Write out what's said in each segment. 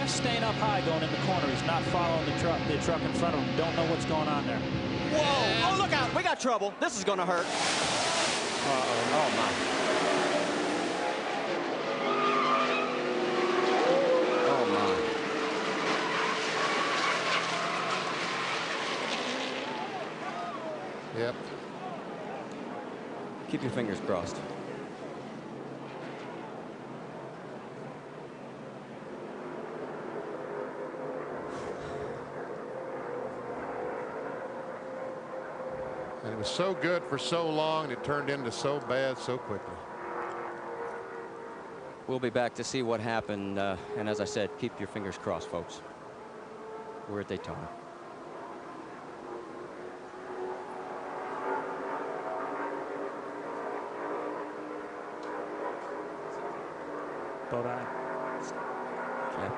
just staying up high going in the corner. He's not following the truck in front of him. Don't know what's going on there. Whoa! Oh, look out! We got trouble. This is going to hurt. Uh-oh. Oh, my. Oh, my. Yep. Keep your fingers crossed. And it was so good for so long, and it turned into so bad so quickly. We'll be back to see what happened. And as I said, keep your fingers crossed, folks. We're at Daytona. Bodine. Okay.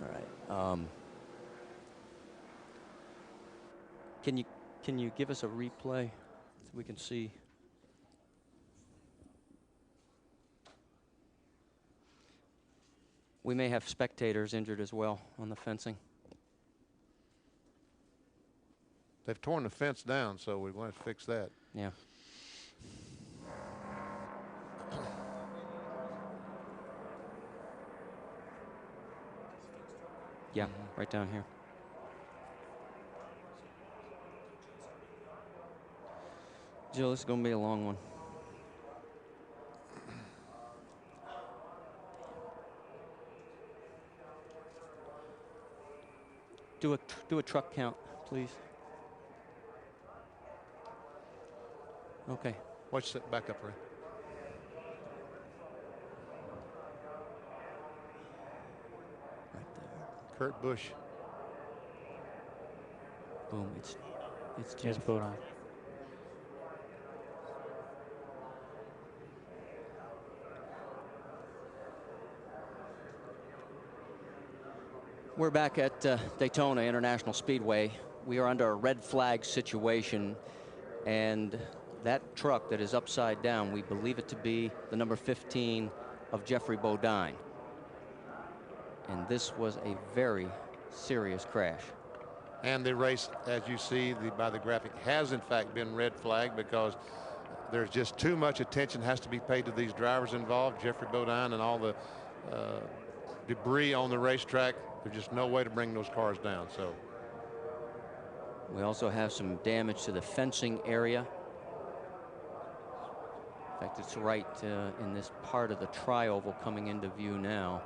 All right. Can you give us a replay so we can see? We may have spectators injured as well on the fencing. They've torn the fence down, so we want to fix that. Yeah. Yeah, right down here. Jill, this is going to be a long one. Do a truck count, please. Okay. Watch that back up, Ray. Right there. Kurt Busch. Boom. It's Yes, Geoff. Bodine. We're back at Daytona International Speedway. We are under a red flag situation, and that truck that is upside down, we believe it to be the number 15 of Geoffrey Bodine. And this was a very serious crash. And the race, as you see by the graphic, has in fact been red flagged because there's just too much attention has to be paid to these drivers involved, Geoffrey Bodine, and all the debris on the racetrack. There's just no way to bring those cars down. So we also have some damage to the fencing area. In fact, it's right in this part of the tri-oval coming into view now,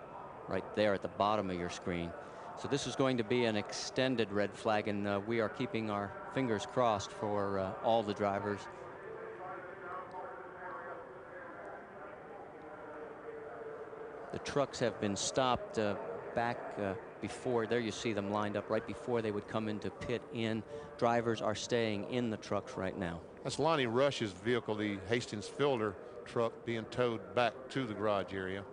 right there at the bottom of your screen. So this is going to be an extended red flag, and we are keeping our fingers crossed for all the drivers. The trucks have been stopped back before. There you see them lined up right before they would come into pit in. Drivers are staying in the trucks right now. that's Lonnie Rush's vehicle, the Hastings Fielder truck, being towed back to the garage area.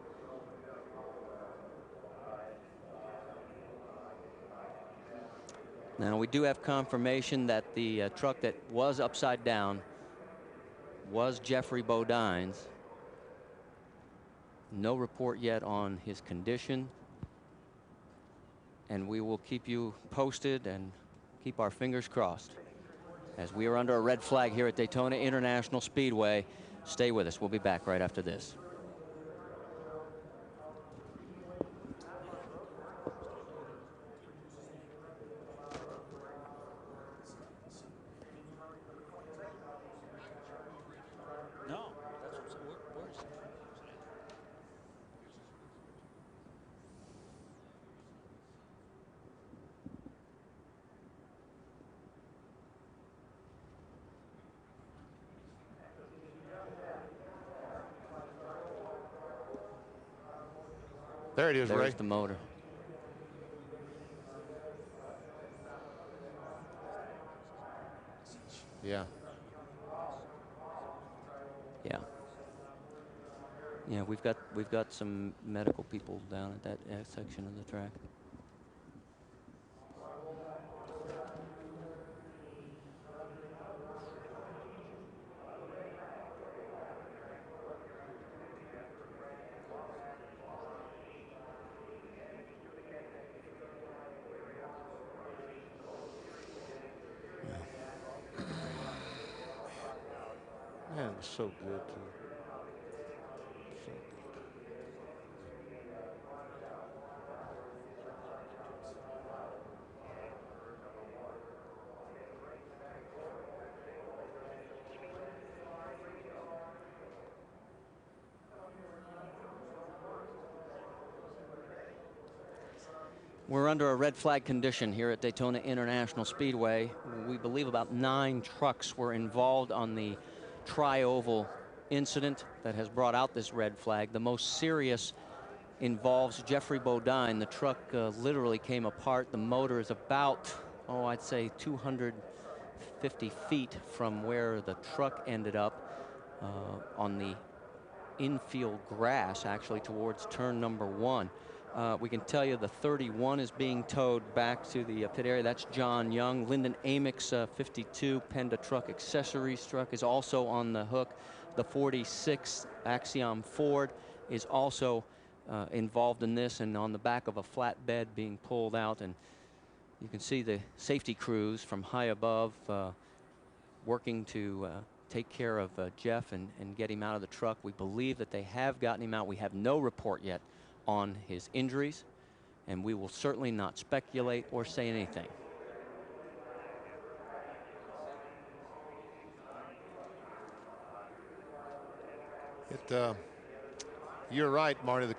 Now we do have confirmation that the truck that was upside down was Geoffrey Bodine's. No report yet on his condition, and we will keep you posted and keep our fingers crossed as we are under a red flag here at Daytona International Speedway. Stay with us. We'll be back right after this. No, that's where's it? There it is, Ray. There's the motor. Yeah. Yeah. Yeah, we've got some medical people down at that section of the track. was so good, too. So good. We're under a red flag condition here at Daytona International Speedway. We believe about 9 trucks were involved on the tri-oval incident that has brought out this red flag. The most serious involves Geoff Bodine. The truck literally came apart. The motor is about, oh, I'd say 250 feet from where the truck ended up on the infield grass, actually, towards turn number 1. We can tell you the 31 is being towed back to the pit area. That's John Young. Lyndon Amick's 52 Penda Truck Accessories truck is also on the hook. The 46 Axiom Ford is also involved in this and on the back of a flatbed being pulled out. And you can see the safety crews from high above working to take care of Geoff and get him out of the truck. We believe that they have gotten him out. We have no report yet on his injuries, and we will certainly not speculate or say anything. You're right, Marty. The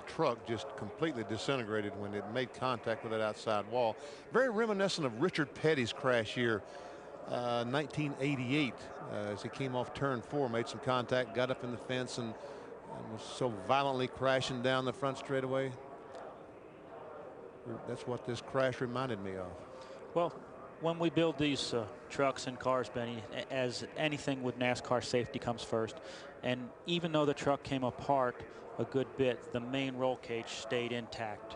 truck just completely disintegrated when it made contact with that outside wall. Very reminiscent of Richard Petty's crash here, 1988, as he came off turn 4, made some contact, got up in the fence, and was so violently crashing down the front straightaway. That's what this crash reminded me of. Well, when we build these trucks and cars, Benny, as anything with NASCAR, safety comes first. And even though the truck came apart a good bit, the main roll cage stayed intact.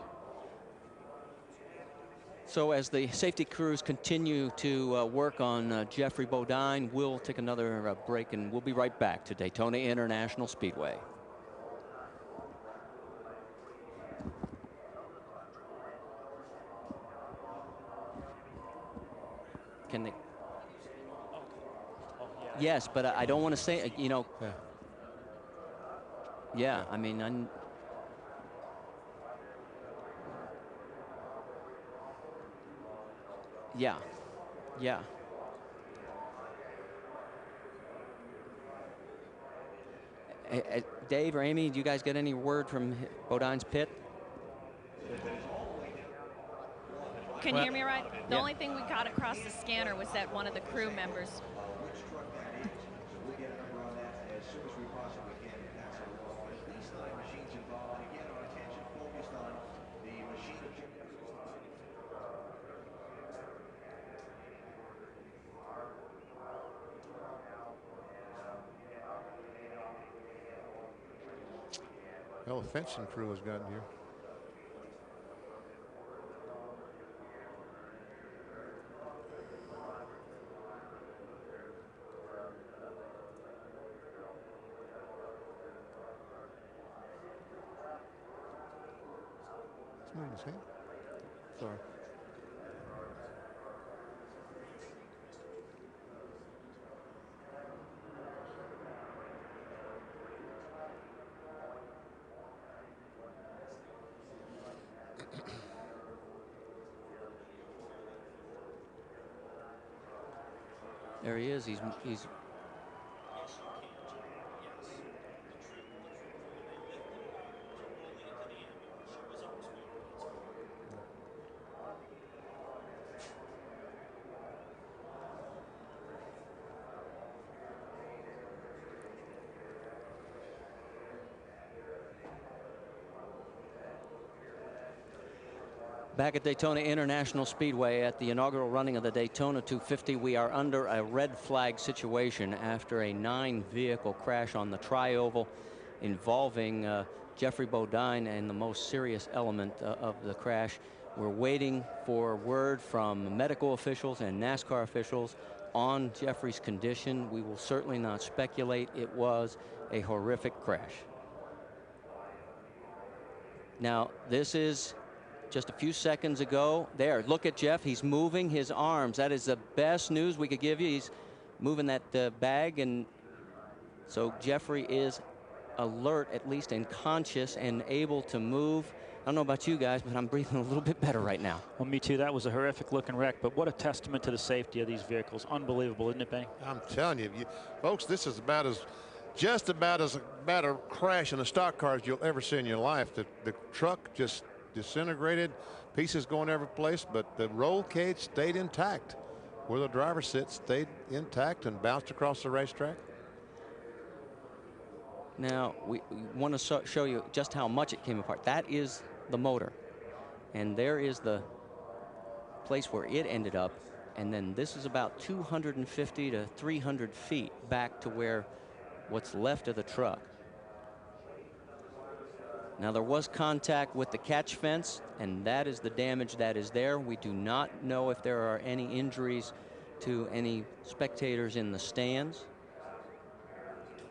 So as the safety crews continue to work on Geoff Bodine, we'll take another break, and we'll be right back to Daytona International Speedway. Can they? Yes, but I don't want to say, you know. Yeah, I mean, yeah. Dave or Amy, do you guys get any word from Bodine's pit? Can you hear me right? The only thing we got across the scanner was that one of the crew members. Well, the fencing crew has gotten here. Sorry. There he is. He's back at Daytona International Speedway at the inaugural running of the Daytona 250. We are under a red flag situation after a 9-vehicle crash on the tri-oval involving Geoff Bodine, and the most serious element of the crash. We're waiting for word from medical officials and NASCAR officials on Geoffrey's condition. We will certainly not speculate. It was a horrific crash. Now, this is just a few seconds ago. There, look at Geoff. He's moving his arms. That is the best news we could give you. He's moving that bag, and So Jeffrey is alert, at least, and conscious and able to move. I don't know about you guys, but I'm breathing a little bit better right now. Well, me too. That was a horrific looking wreck, but what a testament to the safety of these vehicles. Unbelievable, isn't it, Benny? I'm telling you, folks, this is just about as bad a crash in a stock car as you'll ever see in your life. The truck just disintegrated, pieces going every place, but the roll cage stayed intact. Where the driver sits stayed intact and bounced across the racetrack. Now, we want to show you just how much it came apart. That is the motor. And there is the place where it ended up. And then this is about 250 to 300 feet back to where what's left of the truck. Now, there was contact with the catch fence, and that is the damage that is there. We do not know if there are any injuries to any spectators in the stands.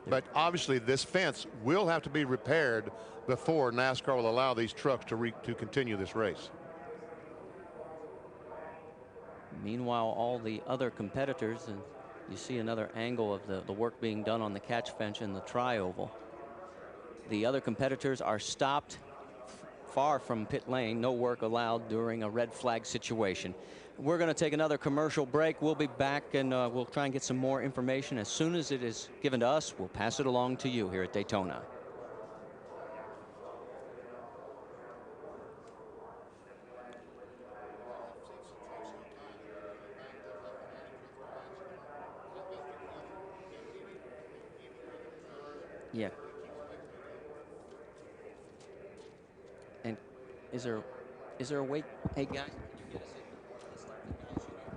But obviously this fence will have to be repaired before NASCAR will allow these trucks to continue this race. Meanwhile, all the other competitors, and you see another angle of the work being done on the catch fence in the tri-oval. The other competitors are stopped far from pit lane. No work allowed during a red flag situation. We're going to take another commercial break. We'll be back, and we'll try and get some more information. As soon as it is given to us, we'll pass it along to you here at Daytona. Yeah. And is there a way? Hey guys, can you get us in? Let's let the guys in here.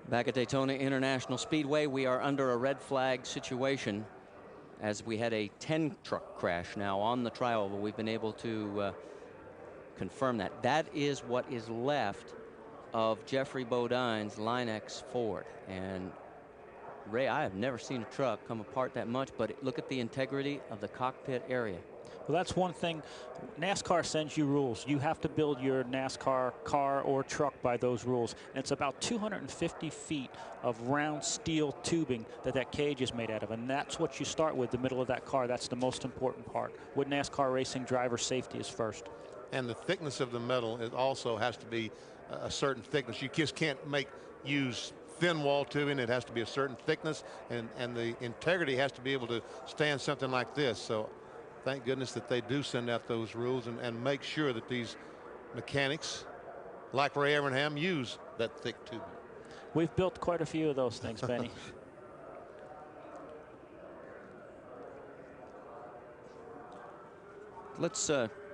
Back at Daytona International Speedway, we are under a red flag situation as we had a 10 truck crash now on the tri-oval. We've been able to confirm that. That is what is left of Jeffrey Bodine's Line X Ford. And Ray, I have never seen a truck come apart that much, but look at the integrity of the cockpit area. Well, that's one thing. NASCAR sends you rules. You have to build your NASCAR car or truck by those rules. And it's about 250 feet of round steel tubing that cage is made out of. And that's what you start with, the middle of that car. That's the most important part. With NASCAR racing, driver safety is first. And the thickness of the metal also has to be a certain thickness. You just can't use thin wall tubing. It has to be a certain thickness, and the integrity has to be able to stand something like this. So thank goodness that they do send out those rules and make sure that these mechanics like Ray Evernham use that thick tubing. We've built quite a few of those things, Benny. Let's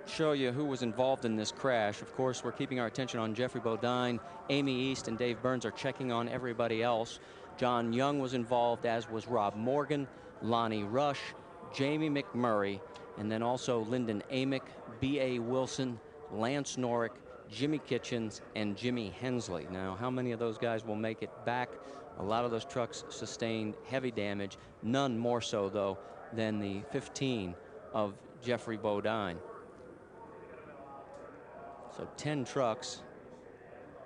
show you who was involved in this crash. Of course, we're keeping our attention on Jeffrey Bodine. Amy East and Dave Burns are checking on everybody else. John Young was involved, as was Rob Morgan, Lonnie Rush, Jamie McMurray, and then also Lyndon Amick, B.A. Wilson, Lance Norrick, Jimmy Kitchens, and Jimmy Hensley. Now, how many of those guys will make it back? A lot of those trucks sustained heavy damage, none more so, though, than the 15 of Jeffrey Bodine. So 10 trucks,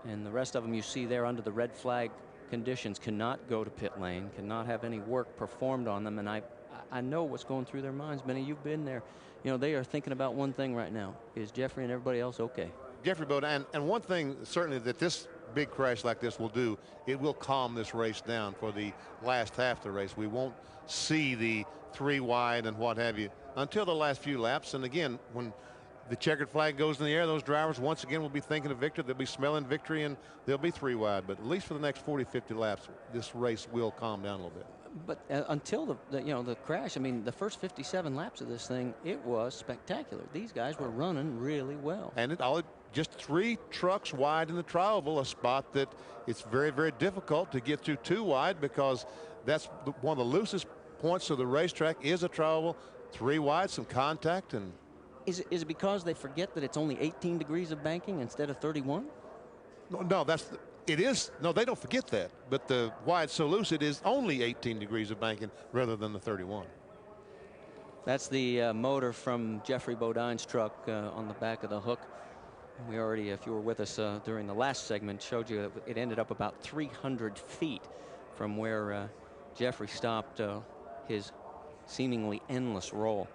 and the rest of them you see there under the red flag conditions cannot go to pit lane, cannot have any work performed on them. And I know what's going through their minds. Benny, you've been there. You know, they are thinking about one thing right now. Is Jeffrey and everybody else okay? Jeffrey Bodine, and one thing certainly that this big crash like this will do, it will calm this race down for the last half of the race. We won't see the 3 wide and what have you until the last few laps. And again, when the checkered flag goes in the air, those drivers once again will be thinking of victory. They'll be smelling victory, and they'll be 3 wide. But at least for the next 40, 50 laps, this race will calm down a little bit. But until the crash, I mean, the first 57 laps of this thing, it was spectacular. These guys were running really well. And just 3 trucks wide in the trioval, a spot that it's very, very difficult to get to 2 wide, because that's one of the loosest points of the racetrack is a trioval. 3 wide, some contact. And is it because they forget that it's only 18 degrees of banking instead of 31? No, it is. No, they don't forget that. But the wide so loose, it is only 18 degrees of banking rather than the 31. That's the motor from Geoffrey Bodine's truck on the back of the hook. We already, if you were with us during the last segment, showed you that it ended up about 300 feet from where Geoffrey stopped his seemingly endless roll.